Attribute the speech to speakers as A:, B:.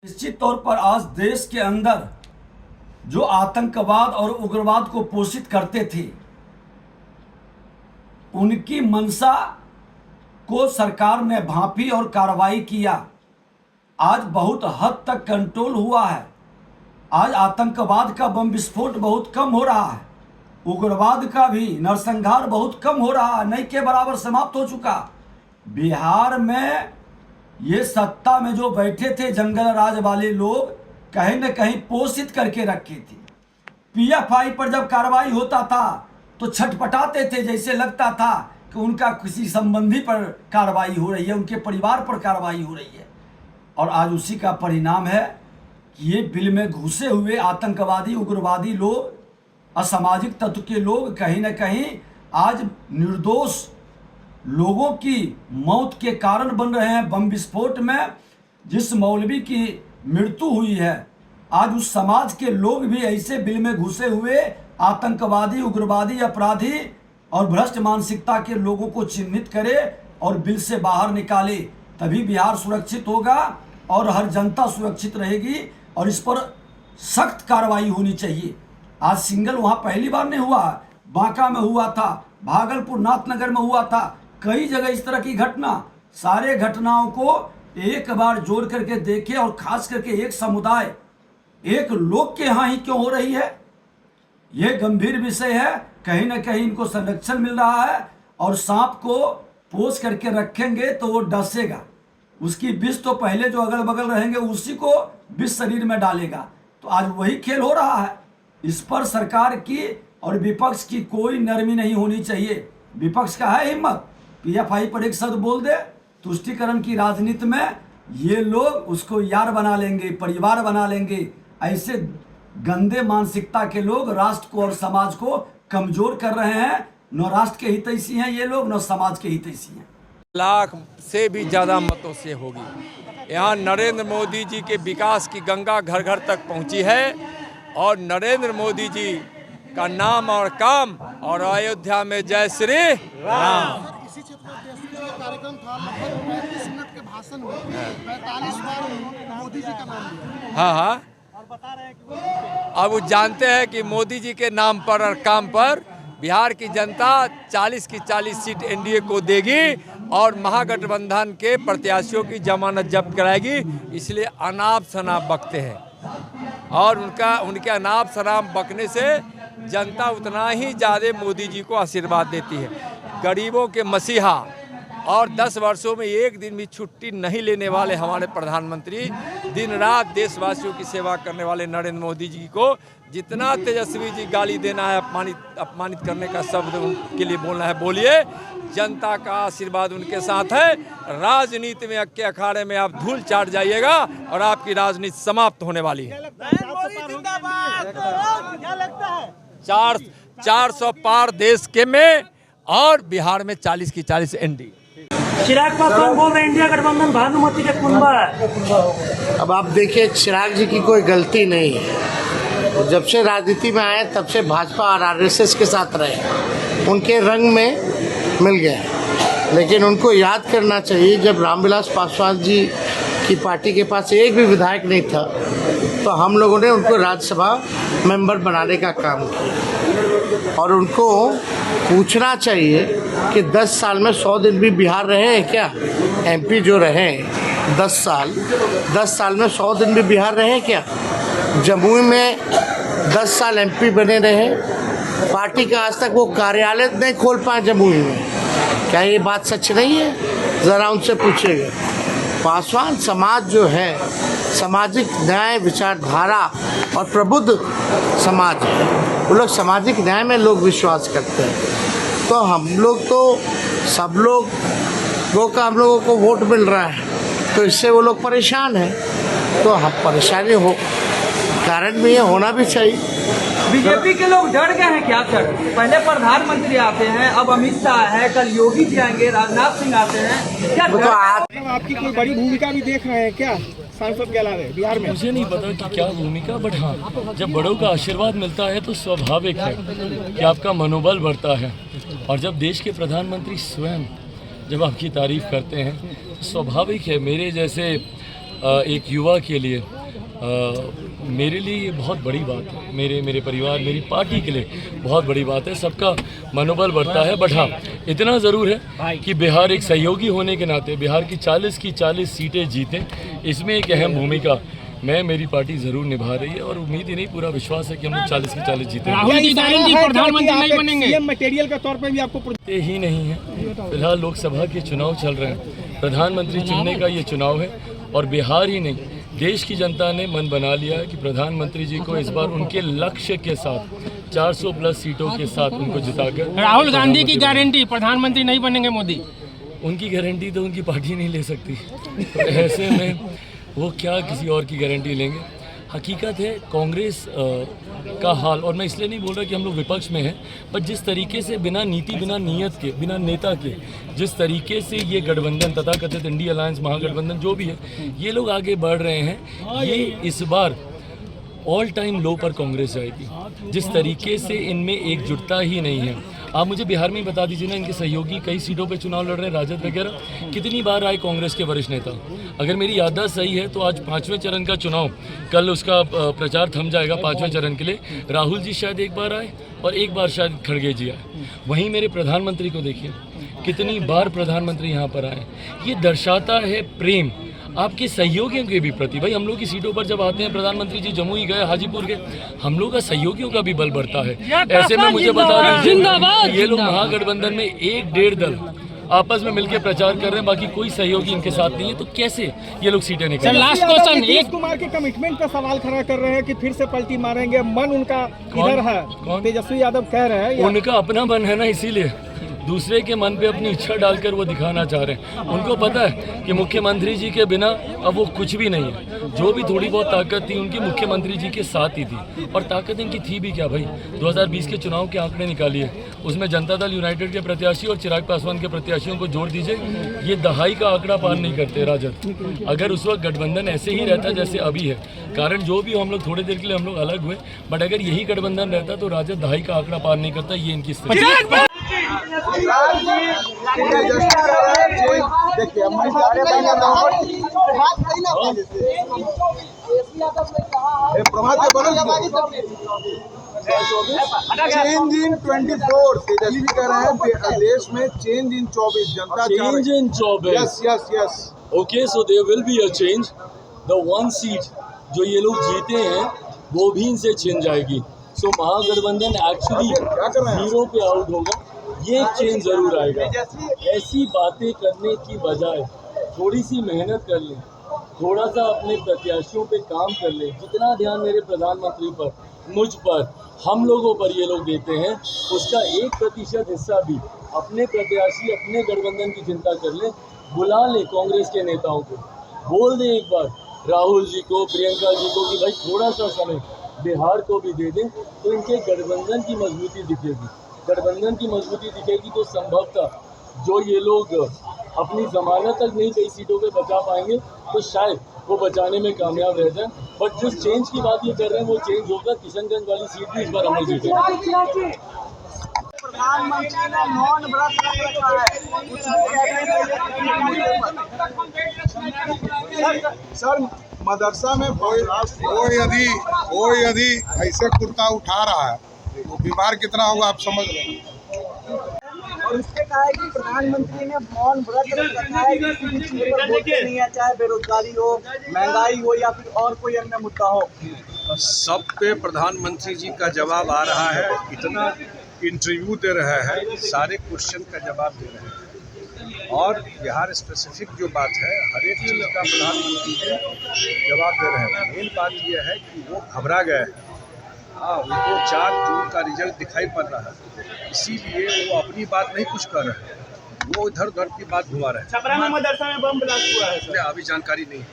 A: निश्चित तौर पर आज देश के अंदर जो आतंकवाद और उग्रवाद को पोषित करते थे, उनकी मंशा को सरकार ने भांपी और कार्रवाई किया। आज बहुत हद तक कंट्रोल हुआ है। आज आतंकवाद का बम विस्फोट बहुत कम हो रहा है, उग्रवाद का भी नरसंहार बहुत कम हो रहा है, नहीं के बराबर समाप्त हो चुका। बिहार में ये सत्ता में जो बैठे थे जंगल राज वाले लोग कहीं न कहीं पोषित करके रखे थे। पीएफआई पर जब कार्रवाई होता था तो छटपटाते थे, जैसे लगता था कि उनका किसी संबंधी पर कार्रवाई हो रही है, उनके परिवार पर कार्रवाई हो रही है। और आज उसी का परिणाम है कि ये बिल में घुसे हुए आतंकवादी उग्रवादी लोग, असामाजिक तत्व के लोग कहीं न कहीं आज निर्दोष लोगों की मौत के कारण बन रहे हैं। बम विस्फोट में जिस मौलवी की मृत्यु हुई है, आज उस समाज के लोग भी ऐसे बिल में घुसे हुए आतंकवादी उग्रवादी अपराधी और भ्रष्ट मानसिकता के लोगों को चिन्हित करे और बिल से बाहर निकाले, तभी बिहार सुरक्षित होगा और हर जनता सुरक्षित रहेगी। और इस पर सख्त कार्रवाई होनी चाहिए। आज सिंगल वहाँ पहली बार नहीं हुआ, बांका में हुआ था, भागलपुर नाथनगर में हुआ था, कई जगह इस तरह की घटना। सारे घटनाओं को एक बार जोड़ करके देखें और खास करके एक समुदाय एक लोग के यहाँ ही क्यों हो रही है, यह गंभीर विषय है। कहीं ना कहीं इनको संरक्षण मिल रहा है और सांप को पोष करके रखेंगे तो वो डसेगा, उसकी विष तो पहले जो अगल बगल रहेंगे उसी को विष शरीर में डालेगा। तो आज वही खेल हो रहा है। इस पर सरकार की और विपक्ष की कोई नरमी नहीं होनी चाहिए। विपक्ष का है हिम्मत, पीएफआई पर एक शब्द बोल दे, तुष्टीकरण की राजनीति में ये लोग उसको यार बना लेंगे, परिवार बना लेंगे। ऐसे गंदे मानसिकता के लोग राष्ट्र को और समाज को कमजोर कर रहे हैं। न राष्ट्र के हितैषी हैं ये लोग, न समाज के हितैषी हैं।
B: लाख से भी ज़्यादा मतों से होगी। यहाँ नरेंद्र मोदी जी के विकास की गंगा घर घर तक पहुँची है और नरेंद्र मोदी जी का नाम और काम और अयोध्या में जय श्री राम।
C: इसी क्षेत्र में कार्यक्रम था, लगभग 35 मिनट के भाषण में 45 बार मोदी जी का नाम लिया।
B: हाँ,
C: और बता रहे हैं कि
B: अब वो जानते हैं कि मोदी जी के नाम पर और काम पर बिहार की जनता 40 की 40 सीट एनडीए को देगी और महागठबंधन के प्रत्याशियों की जमानत जब्त कराएगी। इसलिए अनाप शनाप बकते हैं और उनके अनाप शनाप बकने से जनता उतना ही ज़्यादा मोदी जी को आशीर्वाद देती है। गरीबों के मसीहा और 10 वर्षों में एक दिन भी छुट्टी नहीं लेने वाले हमारे प्रधानमंत्री, दिन रात देशवासियों की सेवा करने वाले नरेंद्र मोदी जी को जितना तेजस्वी जी गाली देना है, अपमानित करने का शब्द उनके लिए बोलना है, बोलिए। जनता का आशीर्वाद उनके साथ है। राजनीति में अक्के अखाड़े में आप धूल चाट जाइएगा और आपकी राजनीति समाप्त होने वाली है। 400 पार देश के में और बिहार में 40 की 40 एनडी।
D: चिराग पासवान बोल रहे इंडिया गठबंधन भानुमति के कुंबा है।
E: अब आप देखिए, चिराग जी की कोई गलती नहीं है। जब से राजनीति में आए तब से भाजपा और आरएसएस के साथ रहे, उनके रंग में मिल गए। लेकिन उनको याद करना चाहिए, जब रामविलास पासवान जी की पार्टी के पास एक भी विधायक नहीं था तो हम लोगों ने उनको राज्यसभा मेंबर बनाने का काम किया। और उनको पूछना चाहिए कि 10 साल में 100 दिन भी बिहार रहे हैं क्या? एमपी जो रहे 10 साल में 100 दिन भी बिहार रहे हैं क्या? जमुई में 10 साल एमपी बने रहे, पार्टी का आज तक वो कार्यालय नहीं खोल पाए जमुई में। क्या ये बात सच नहीं है? ज़रा उनसे पूछिएगा। पासवान समाज जो है सामाजिक न्याय विचारधारा और प्रबुद्ध समाज है, वो लोग सामाजिक न्याय में लोग विश्वास करते हैं। तो हम लोग तो सब लोगों को वोट मिल रहा है, तो इससे वो लोग परेशान हैं। तो हम परेशानी हो कारण भी है, होना भी चाहिए।
D: बीजेपी के लोग डर गए हैं क्या सर? पहले प्रधानमंत्री आते हैं, अब अमित शाह है, कल योगी जी आएंगे, राजनाथ सिंह आते हैं, क्या
E: तो
C: आपकी कोई बड़ी भूमिका भी देख रहे हैं क्या सांसद के अलावा बिहार में?
F: मुझे नहीं पता कि क्या भूमिका, बट हाँ, जब बड़ों का आशीर्वाद मिलता है तो स्वाभाविक है कि आपका मनोबल बढ़ता है। और जब देश के प्रधानमंत्री स्वयं जब आपकी तारीफ करते हैं, स्वाभाविक है मेरे जैसे एक युवा के लिए मेरे लिए ये बहुत बड़ी बात है, मेरे परिवार, मेरी पार्टी के लिए बहुत बड़ी बात है। सबका मनोबल बढ़ता है। बट हाँ, इतना ज़रूर है कि बिहार एक सहयोगी होने के नाते बिहार की 40 सीटें जीतें, इसमें एक अहम भूमिका मेरी पार्टी ज़रूर निभा रही है। और उम्मीद ही नहीं, पूरा विश्वास है कि हम लोग 40 की 40 जीतेंगे।
G: राहुल की गारंटी प्रधानमंत्री नहीं बनेंगे, सीएम मटेरियल के तौर पे भी आपको
F: ही नहीं है। फिलहाल लोकसभा के चुनाव चल रहे हैं, प्रधानमंत्री चुनने का ये चुनाव है। और बिहार ही नहीं, देश की जनता ने मन बना लिया है कि प्रधानमंत्री जी को इस बार उनके लक्ष्य के साथ 400 प्लस सीटों के साथ उनको जिताकर।
G: राहुल गांधी की गारंटी प्रधानमंत्री नहीं बनेंगे मोदी,
F: उनकी गारंटी तो उनकी पार्टी नहीं ले सकती। तो ऐसे में वो क्या किसी और की गारंटी लेंगे। हकीकत है कांग्रेस का हाल, और मैं इसलिए नहीं बोल रहा कि हम लोग विपक्ष में हैं, पर जिस तरीके से बिना नीति, बिना नीयत के, बिना नेता के जिस तरीके से ये गठबंधन तथाकथित इंडिया अलायंस महागठबंधन जो भी है, ये लोग आगे बढ़ रहे हैं, ये इस बार ऑल टाइम लो पर कांग्रेस जाएगी। जिस तरीके से इनमें एकजुटता ही नहीं है। आप मुझे बिहार में ही बता दीजिए ना, इनके सहयोगी कई सीटों पे चुनाव लड़ रहे हैं, राजद वगैरह, कितनी बार आए कांग्रेस के वरिष्ठ नेता? अगर मेरी याददाश्त सही है तो आज 5वें चरण का चुनाव, कल उसका प्रचार थम जाएगा 5वें चरण के लिए। राहुल जी शायद एक बार आए और एक बार शायद खड़गे जी आए। वहीं मेरे प्रधानमंत्री को देखिए, कितनी बार प्रधानमंत्री यहाँ पर आए। ये दर्शाता है प्रेम आपके सहयोगियों के भी प्रति। भाई हम लोग की सीटों पर जब आते हैं, प्रधानमंत्री जी जमुई गए, हाजीपुर गए, हम लोग का सहयोगियों का भी बल बढ़ता है। ऐसे में मुझे बता दीजिए, ये लोग महागठबंधन में 1-1.5 दल आपस में मिलकर प्रचार कर रहे हैं, बाकी कोई सहयोगी इनके साथ नहीं है, तो कैसे ये लोग सीटें निकालेंगे?
G: लास्ट क्वेश्चन,
C: नीतीश कुमार के कमिटमेंट का सवाल खड़ा कर रहे हैं कि फिर से पलटी मारेंगे, मन उनका इधर है। तेजस्वी यादव कह रहे हैं
F: उनका अपना मन है ना, इसीलिए दूसरे के मन पे अपनी इच्छा डालकर वो दिखाना चाह रहे हैं। उनको पता है कि मुख्यमंत्री जी के बिना अब वो कुछ भी नहीं है। जो भी थोड़ी बहुत ताकत थी उनकी मुख्यमंत्री जी के साथ ही थी, और ताकत इनकी थी भी क्या भाई। 2020 के चुनाव के आंकड़े निकालिए, उसमें जनता दल यूनाइटेड के प्रत्याशी और चिराग पासवान के प्रत्याशियों को जोड़ दीजिए, ये दहाई का आंकड़ा पार नहीं करते राजद। अगर उस वक्त गठबंधन ऐसे ही रहता जैसे अभी है, कारण जो भी हो, हम लोग थोड़ी देर के लिए हम लोग अलग हुए, बट अगर यही गठबंधन रहता तो राजद दहाई का आंकड़ा पार नहीं करता। ये इनकी स्थिति।
H: चेंज इन 24, तेजस्वी कह रहे हैं देश में चेंज इन 24, जनता
F: change in 24।
H: Yes
F: okay, so there will be a change. The 1 seat जो ये लोग जीते हैं वो भी इनसे छिन जाएगी। सो महागठबंधन एक्चुअली 0 पे आउट होगा। ये चेंज जरूर आएगा। ऐसी बातें करने की बजाय थोड़ी सी मेहनत कर लें, थोड़ा सा अपने प्रत्याशियों पे काम कर लें। जितना ध्यान मेरे प्रधानमंत्री पर, मुझ पर, हम लोगों पर ये लोग देते हैं, उसका 1% हिस्सा भी अपने प्रत्याशी, अपने गठबंधन की चिंता कर लें। बुला लें कांग्रेस के नेताओं को, बोल दें एक बार राहुल जी को, प्रियंका जी को कि भाई थोड़ा सा समय बिहार को भी दे दें, तो इनके गठबंधन की मजबूती दिखेगी। गठबंधन की मजबूती दिखेगी तो संभवतः जो ये लोग अपनी जमानत तक नहीं कई सीटों पे बचा पाएंगे, तो शायद वो बचाने में कामयाब रह जाए। बट जिस चेंज की बात ये कर रहे हैं वो चेंज होगा। किशनगंज वाली सीट भी इस बार हम लोग जीतेंगे।
C: प्रधानमंत्री ने मौन व्रत रखा है।
H: सर, मदरसा में कोई यदि ऐसे कुर्ता उठा रहा है तो बीमार कितना होगा आप समझ लो।
C: और उससे कहा है कि प्रधानमंत्री ने मौन व्रत रखा है कि किसी चीज पर बोलते नहीं है, चाहे बेरोजगारी हो, महंगाई हो या फिर और कोई अन्य मुद्दा हो।
I: सब पे प्रधानमंत्री जी का जवाब आ रहा है। इतना इंटरव्यू दे रहे हैं, सारे क्वेश्चन का जवाब दे रहे हैं, और बिहार स्पेसिफिक जो बात है हर एक चीज़ का प्रधानमंत्री जी जवाब दे रहे हैं। मेन बात यह है कि वो घबरा गए हैं। हाँ, उनको 4 जून का रिजल्ट दिखाई पड़ रहा है, इसीलिए वो अपनी बात नहीं कुछ कर रहे हैं, वो इधर उधर की बात घुमा रहे हैं।
C: छपरा में मदरसा में बम ब्लास्ट हुआ है,
I: अभी जानकारी नहीं है।